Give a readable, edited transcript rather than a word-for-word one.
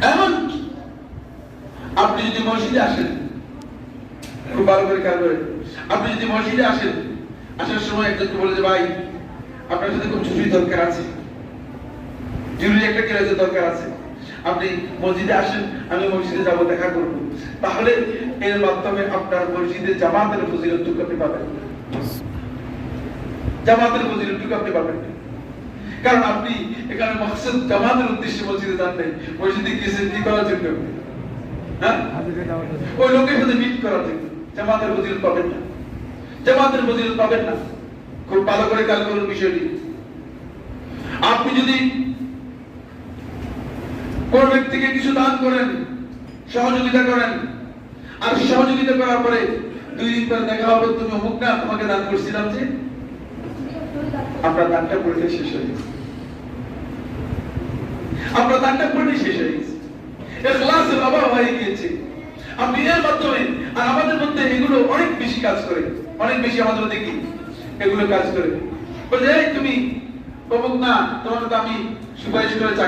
এমনকি আপনি যদি মসজিদে আসেন, খুব ভালো করে খেয়াল করেন, আপনি যদি মসজিদে আসেন, আসার সময় একজনকে বলে যে ভাই আপনার সাথে খুব জরুরি দরকার আছে, জরুরি একটা ক্লাসের দরকার আছে, আপনি মসজিদে আসেন, আমি মসজিদে যাব, দেখা করব, তাহলে এর মাধ্যমে আপনার মসজিদে জামাতের ফজিলতটুকু আপনি পাবেন। জামাতের ফজিলতটুকু আপনি পাবেন, কারণ আপনি এখানে মাকসুদ জামাতের উদ্দেশ্যে মসজিদে যান নাই, মসজিদে গিয়েছেন কি করার জন্য? হ্যাঁ, ওই লোকের সাথে মিট করার জন্য। জামাতের ফজিলত পাবেন না, জামাতের ফজিলত পাবেন না। খুব ভালো করে খেয়াল করুন বিষয়টি। আপনি যদি কোন ব্যক্তিকে কিছু দান করেন, সহযোগিতা করেন, আর সহযোগিতা করার পরে 2 দিন পর দেখা হবে তুমি অমুক না, তোমাকে দান করছিলাম, যে আপনার দানটা পড়ে শেষ হয়ে গেছে, আপনার দানটা পড়ে শেষ হয়ে গেছে, ইখলাসের অভাব হয়ে গিয়েছে। আপনি এর মাধ্যমে, আর আমাদের মধ্যে এগুলো অনেক বেশি কাজ করে, অনেক বেশি আমাদের মধ্যে কি এগুলো কাজ করে, বলে তুমি অমুক না, তোমার তো আমি সুপারিশ করে চাকরি